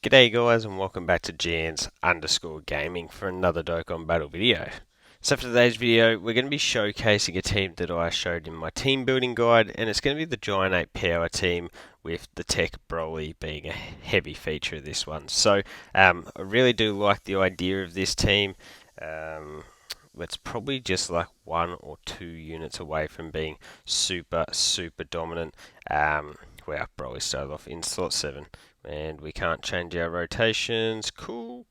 G'day guys and welcome back to Gaming for another Dokkan Battle video. So for today's video we're going to be showcasing a team that I showed in my team building guide, and it's going to be the Giant Ape Power team with the tech BROLY being a heavy feature of this one. So I really do like the idea of this team. It's probably just like 1 or 2 units away from being super dominant. Where BROLY started off in slot 7. And we can't change our rotations. Cool.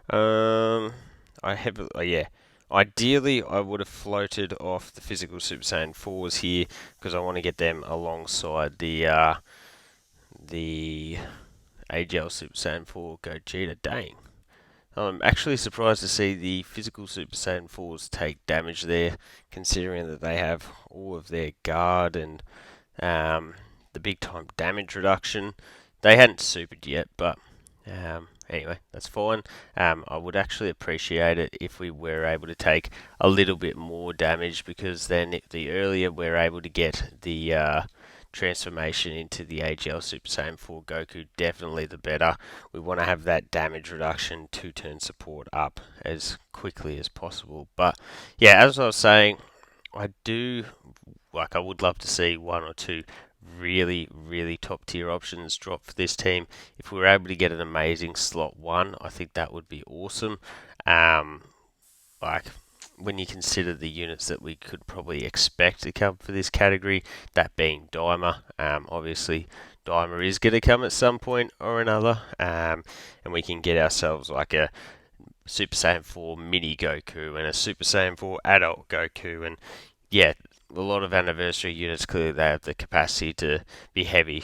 I have, yeah. Ideally, I would have floated off the physical Super Saiyan 4s here because I want to get them alongside the AGL Super Saiyan 4 Gogeta. Dang. I'm actually surprised to see the physical Super Saiyan 4s take damage there, considering that they have all of their guard and the big time damage reduction. They hadn't supered yet, but anyway, that's fine. I would actually appreciate it if we were able to take a little bit more damage, because then the earlier we're able to get the transformation into the AGL Super Saiyan 4 Goku, definitely the better. We want to have that damage reduction 2-turn support up as quickly as possible. But yeah, as I was saying, I would love to see 1 or 2 really top tier options drop for this team. If we were able to get an amazing slot 1, I think that would be awesome. Like when you consider the units that we could probably expect to come for this category, that being Daima. Obviously Daima is going to come at some point or another, and we can get ourselves like a Super Saiyan 4 mini Goku and a Super Saiyan 4 adult Goku, and yeah, a lot of anniversary units, clearly they have the capacity to be heavy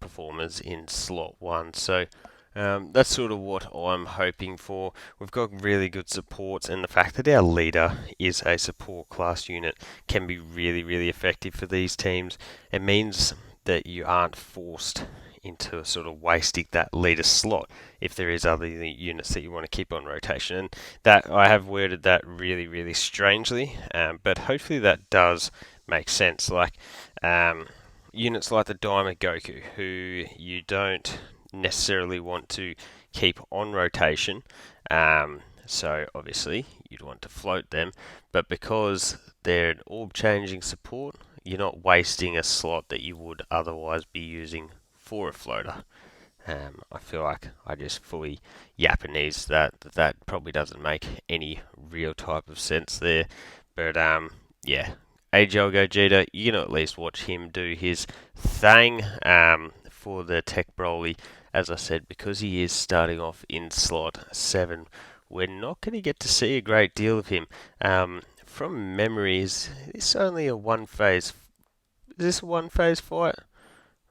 performers in slot 1. So that's sort of what I'm hoping for. We've got really good supports, and the fact that our leader is a support class unit can be really effective for these teams. It means that you aren't forced into sort of wasting that leader slot if there is other units that you want to keep on rotation. And that I have worded that really strangely, but hopefully that does make sense. Like units like the Diamond Goku, who you don't necessarily want to keep on rotation, so obviously you'd want to float them, but because they're an orb changing support, you're not wasting a slot that you would otherwise be using for a floater. I feel like I just fully Japanese that probably doesn't make any real type of sense there. But yeah, AGL Gogeta, you can at least watch him do his thing for the Tech Broly. As I said, because he is starting off in slot 7, we're not going to get to see a great deal of him. From memory, is this only a one phase? Is this a one phase fight?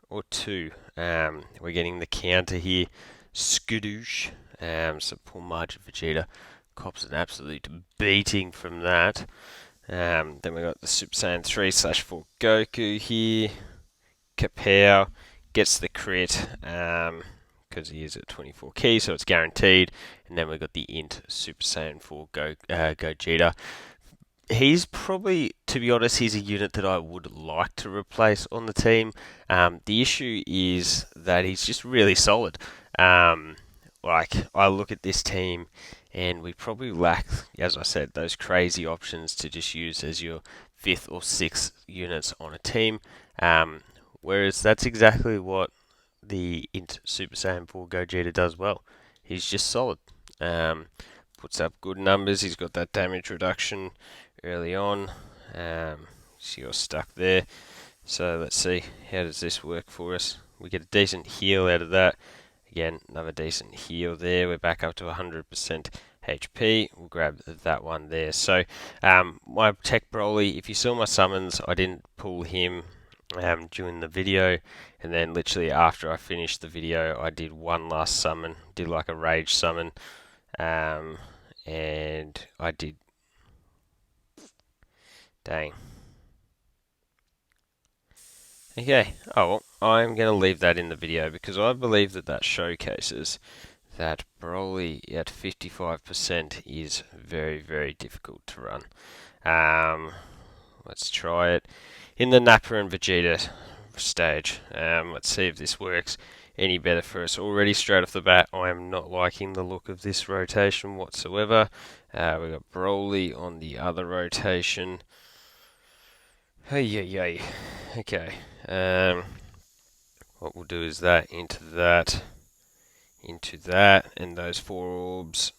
Or 2? We're getting the counter here. Skadoosh. So poor Margin Vegeta cops an absolute beating from that. Then we got the Super Saiyan 3/4 Goku here. Kapow gets the crit because he is at 24 key, so it's guaranteed. And then we got the Int Super Saiyan 4 Gogeta. He's probably, to be honest, he's a unit that I would like to replace on the team. The issue is that he's just really solid. Like, I look at this team and we probably lack, as I said, those crazy options to just use as your 5th or 6th units on a team. Whereas that's exactly what the Int Super Saiyan 4 Gogeta does well. He's just solid. Puts up good numbers. He's got that damage reduction early on. So you're stuck there. So let's see, how does this work for us? We get a decent heal out of that. Again, another decent heal there. We're back up to 100% HP. We'll grab that one there. So my Tech Broly, if you saw my summons, I didn't pull him during the video, and then literally after I finished the video, I did one last summon, did like a rage summon, and I did. Dang. Okay, oh well, I'm going to leave that in the video because I believe that showcases that Broly at 55% is very difficult to run. Let's try it in the Nappa and Vegeta stage. Let's see if this works. any better for us. Already straight off the bat, I am not liking the look of this rotation whatsoever. We've got BROLY on the other rotation. Hey, yeah. Okay. What we'll do is that, into that, and those 4 orbs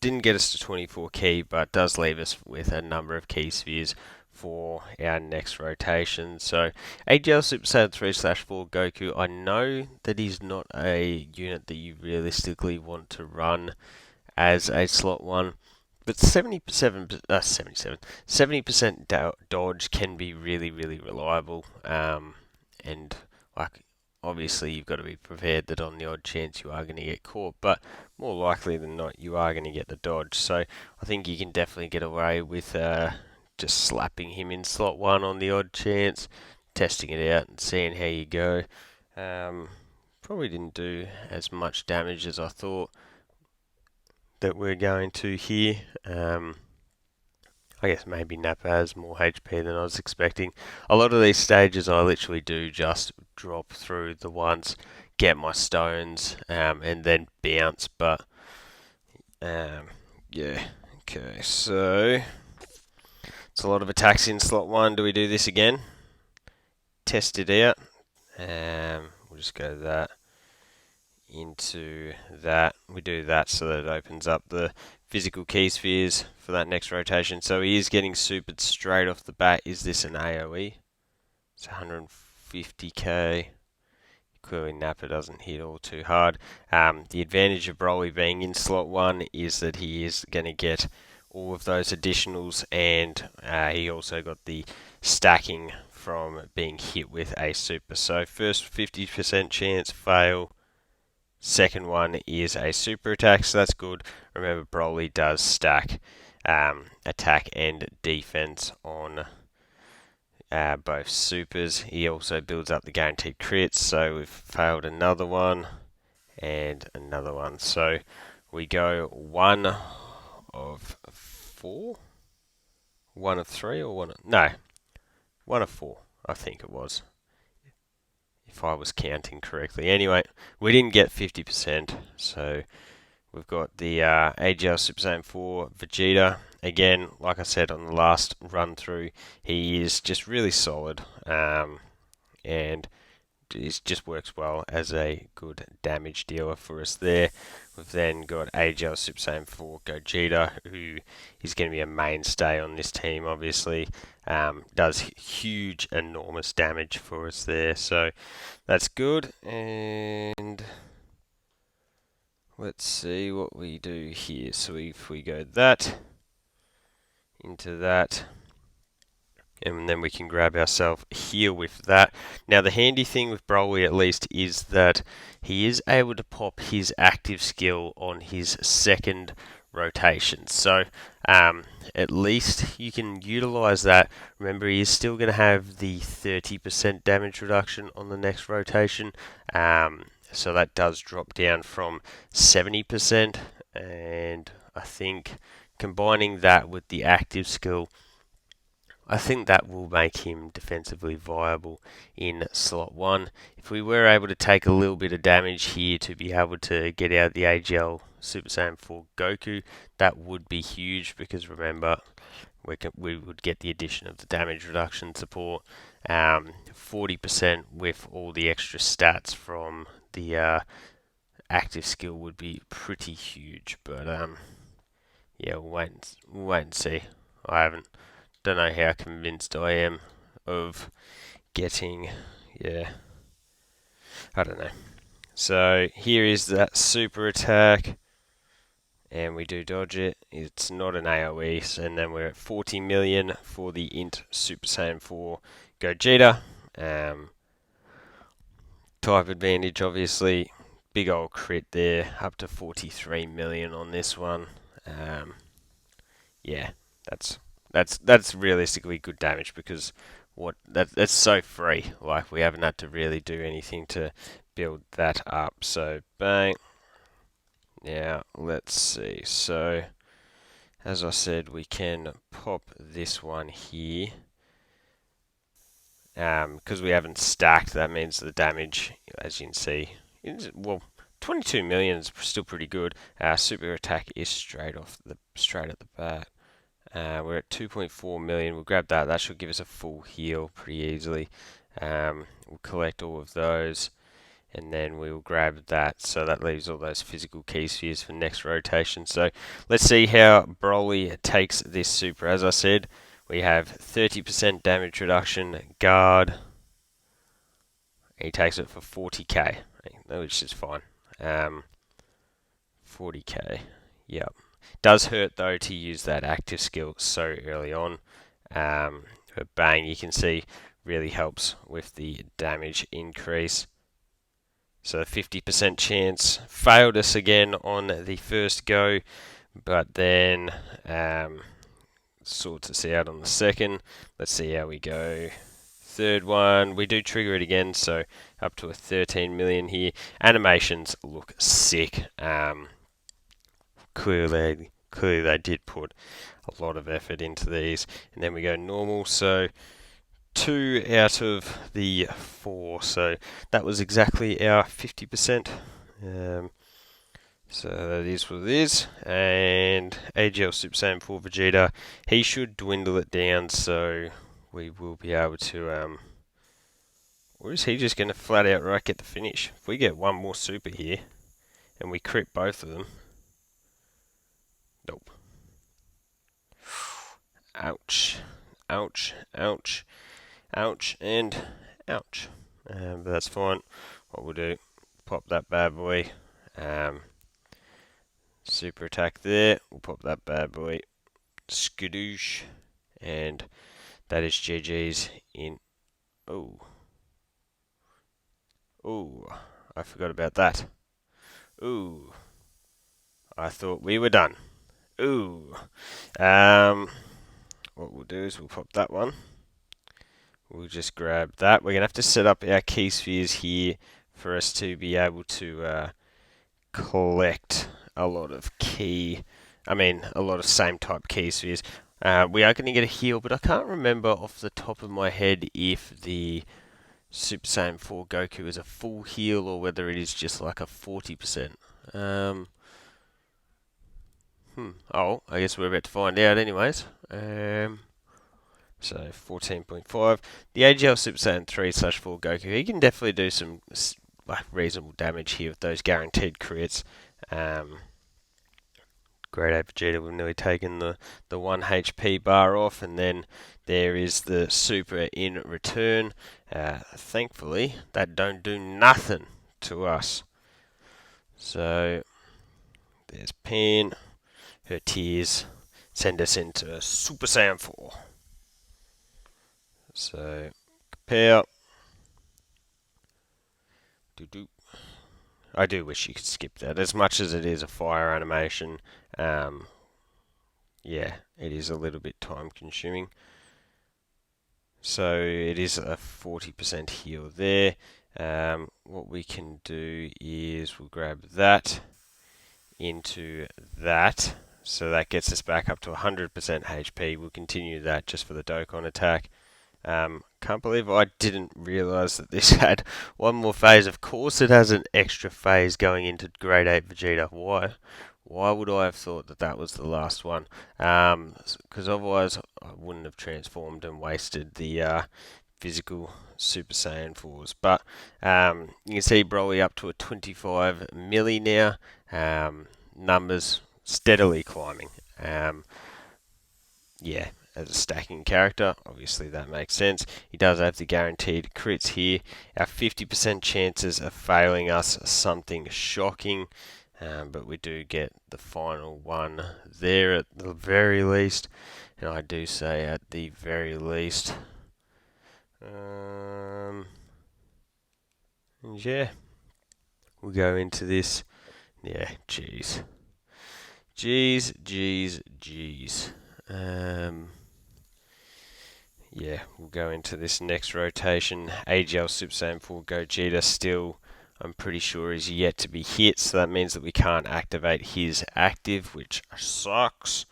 didn't get us to 24 key, but does leave us with a number of key spheres for our next rotation. So AGL Super Saiyan 3/4 Goku, I know that he's not a unit that you realistically want to run as a slot 1, but 70% dodge can be really, really reliable, and like, obviously you've got to be prepared that on the odd chance you are going to get caught, but more likely than not you are going to get the dodge. So I think you can definitely get away with just slapping him in slot 1 on the odd chance, testing it out and seeing how you go. Probably didn't do as much damage as I thought that we're going to here. I guess maybe Nappa has more HP than I was expecting. A lot of these stages I literally do just drop through the ones, get my stones, and then bounce, but yeah. Okay, so it's a lot of attacks in slot 1. Do we do this again? Test it out. We'll just go that into that. We do that so that it opens up the physical key spheres for that next rotation. So he is getting supered straight off the bat. Is this an AoE? It's 150k. Clearly Nappa doesn't hit all too hard. The advantage of BROLY being in slot 1 is that he is going to get all of those additionals, and he also got the stacking from being hit with a super. So first 50% chance, fail. Second one is a super attack, so that's good. Remember, BROLY does stack attack and defense on both supers. He also builds up the guaranteed crits, so we've failed another one and another one. So we go 1 of 4? 1 of 3 or 1 of... No, 1 of 4, I think it was, if I was counting correctly. Anyway, we didn't get 50%, so we've got the AGL Super Saiyan 4 Vegeta. Again, like I said on the last run through, he is just really solid, and it just works well as a good damage dealer for us there. We've then got AGL Super Saiyan 4 Gogeta, who is going to be a mainstay on this team, obviously. Does huge, enormous damage for us there, so that's good. And let's see what we do here. So if we go that into that, and then we can grab ourselves here with that. Now the handy thing with BROLY at least is that he is able to pop his active skill on his second rotation. So at least you can utilize that. Remember, he is still going to have the 30% damage reduction on the next rotation. So that does drop down from 70%, and I think combining that with the active skill, I think that will make him defensively viable in slot 1. If we were able to take a little bit of damage here to be able to get out the AGL Super Saiyan 4 Goku, that would be huge, because remember, we would get the addition of the damage reduction support, 40% with all the extra stats from the active skill would be pretty huge, but yeah, we'll wait and see. Don't know how convinced I am of getting, I don't know. So here is that super attack, and we do dodge it. It's not an AoE, and then we're at 40 million for the Int Super Saiyan 4 Gogeta. Type advantage, obviously. Big old crit there, up to 43 million on this one. Yeah, that's realistically good damage, because that's so free. Like, we haven't had to really do anything to build that up. So bang. Now let's see. So as I said, we can pop this one here. Because we haven't stacked, that means the damage, as you can see, well, 22 million is still pretty good. Super attack is straight at the bat. We're at 2.4 million. We'll grab that. That should give us a full heal pretty easily. We'll collect all of those, and then we'll grab that. So that leaves all those physical key spheres for next rotation. So let's see how BROLY takes this super. As I said, we have 30% damage reduction, guard. He takes it for 40k, which is fine. 40k, yep. Does hurt though to use that active skill so early on. But bang, you can see really helps with the damage increase. So 50% chance failed us again on the first go, but then sorts us out on the second. Let's see how we go. Third one, we do trigger it again, so up to a 13 million here. Animations look sick. Clearly they did put a lot of effort into these. And then we go normal, so 2 out of the 4, so that was exactly our 50%. So that is what it is. And AGL Super Saiyan 4 Vegeta, he should dwindle it down, so we will be able to, or is he just going to flat out right get the finish? If we get one more super here, and we crit both of them, nope. Ouch, ouch, ouch, ouch, and ouch. But that's fine. What we'll do, pop that bad boy. Super attack there. We'll pop that bad boy. Skadoosh. And that is GG's in. Oh. Oh. I forgot about that. Ooh. I thought we were done. Ooh. What we'll do is we'll pop that one. We'll just grab that. We're going to have to set up our key spheres here for us to be able to collect a lot of a lot of same type key spheres. We are going to get a heal, but I can't remember off the top of my head if the Super Saiyan 4 Goku is a full heal or whether it is just like a 40%. Oh, I guess we're about to find out anyways. So 14.5. The AGL Super Saiyan 3/4 Goku, he can definitely do some reasonable damage here with those guaranteed crits. Great Ape Vegeta, we've nearly taken the 1 HP bar off, and then there is the super in return. Thankfully, that don't do nothing to us. So there's Pan. Her tears send us into Super Saiyan 4. So, compare. I do wish you could skip that. As much as it is a fire animation, yeah, it is a little bit time consuming. So, it is a 40% heal there. What we can do is we'll grab that into that. So that gets us back up to 100% HP. We'll continue that just for the Dokkan attack. Can't believe I didn't realise that this had one more phase. Of course it has an extra phase going into Great Ape Vegeta. Why would I have thought that that was the last one? Because otherwise I wouldn't have transformed and wasted the physical Super Saiyan 4s. But you can see BROLY up to a 25 milli now. Numbers steadily climbing. Yeah, as a stacking character, obviously that makes sense. He does have the guaranteed crits here. Our 50% chances of failing us are something shocking, but we do get the final one there at the very least. And I do say at the very least. And yeah, we'll go into this. Yeah, jeez. Yeah, we'll go into this next rotation. AGL Super Saiyan 4 Gogeta still, I'm pretty sure, is yet to be hit, so that means that we can't activate his active, which sucks.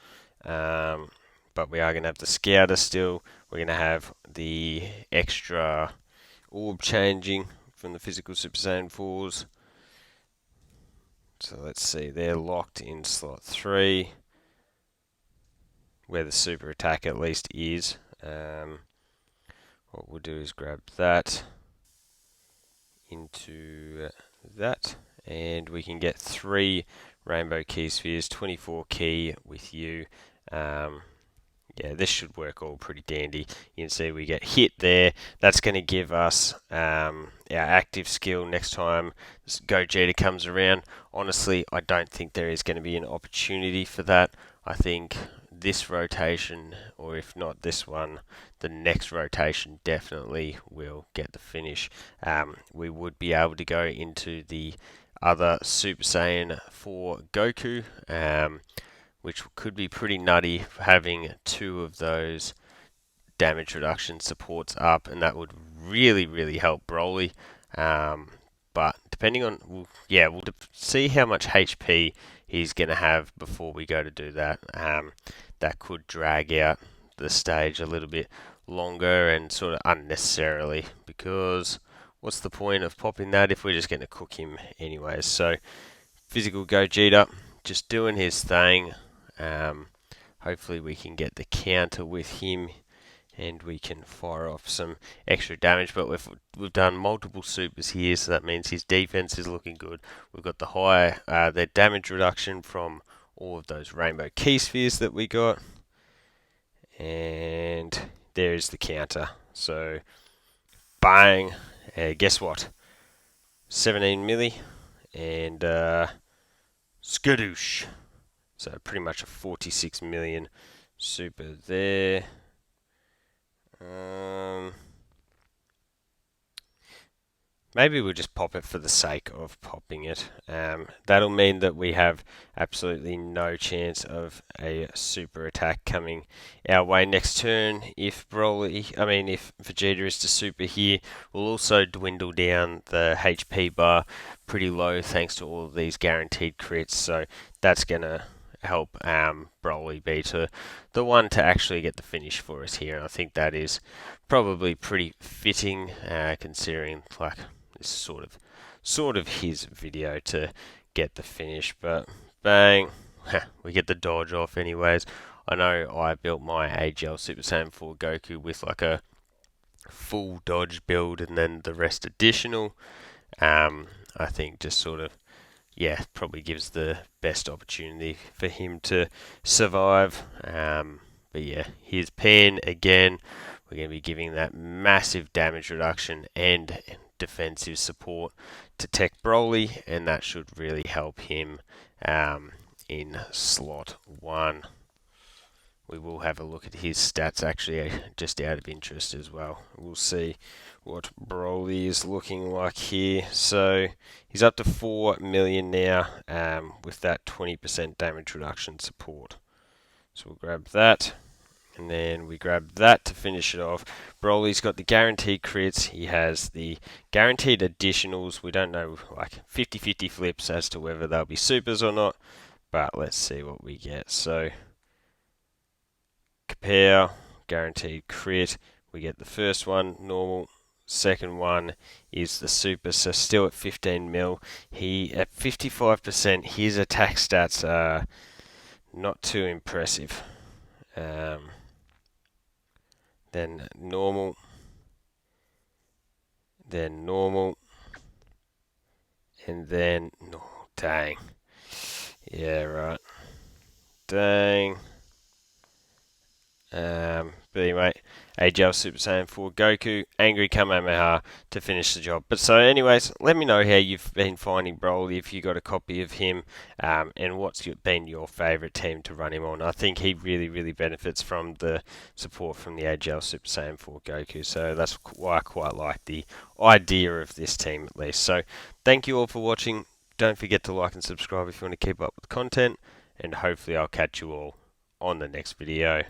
But we are going to have the Scouter still. We're going to have the extra orb changing from the physical Super Saiyan 4s. So let's see, they're locked in slot 3, where the super attack at least is. What we'll do is grab that into that, and we can get 3 rainbow key spheres, 24 key with you. Yeah, this should work all pretty dandy. You can see we get hit there. That's going to give us our active skill next time Gogeta comes around. Honestly, I don't think there is going to be an opportunity for that. I think this rotation, or if not this one, the next rotation definitely will get the finish. We would be able to go into the other Super Saiyan 4 Goku, which could be pretty nutty, having 2 of those damage reduction supports up, and that would really help BROLY. But depending on, we'll see how much HP he's going to have before we go to do that. That could drag out the stage a little bit longer and sort of unnecessarily, because what's the point of popping that if we're just going to cook him anyways? So physical Gogeta just doing his thing. Hopefully we can get the counter with him and we can fire off some extra damage, but we've done multiple supers here, so that means his defense is looking good. We've got the high the damage reduction from all of those rainbow key spheres that we got, and there is the counter. So bang, guess what, 17 milli and skadoosh. So pretty much a 46 million super there. Maybe we'll just pop it for the sake of popping it. That'll mean that we have absolutely no chance of a super attack coming our way next turn. If Vegeta is to super here, we'll also dwindle down the HP bar pretty low thanks to all of these guaranteed crits. So that's gonna help BROLY be the one to actually get the finish for us here. And I think that is probably pretty fitting, considering like this sort of his video to get the finish. But bang, we get the dodge off anyways. I know I built my AGL Super Saiyan 4 Goku with like a full dodge build and then the rest additional. I think just sort of, probably gives the best opportunity for him to survive. But yeah, here's Pan again. We're going to be giving that massive damage reduction and defensive support to Tech BROLY, and that should really help him in slot 1. We will have a look at his stats actually, just out of interest as well. We'll see what BROLY is looking like here. So he's up to 4 million now with that 20% damage reduction support. So we'll grab that, and then we grab that to finish it off. BROLY's got the guaranteed crits. He has the guaranteed additionals. We don't know, like 50-50 flips as to whether they'll be supers or not, but let's see what we get. So compare, guaranteed crit. We get the first one, normal. Second one is the super, so still at 15 mil. He at 55%. His attack stats are not too impressive. Then normal, and then dang. Yeah, right. Dang. But anyway, AGL Super Saiyan 4 Goku, Angry Kamehameha to finish the job. But so anyways, let me know how you've been finding BROLY, if you got a copy of him, and what's been your favourite team to run him on. I think he really benefits from the support from the AGL Super Saiyan 4 Goku, so that's why I quite like the idea of this team at least. So thank you all for watching. Don't forget to like and subscribe if you want to keep up with content, and hopefully I'll catch you all on the next video.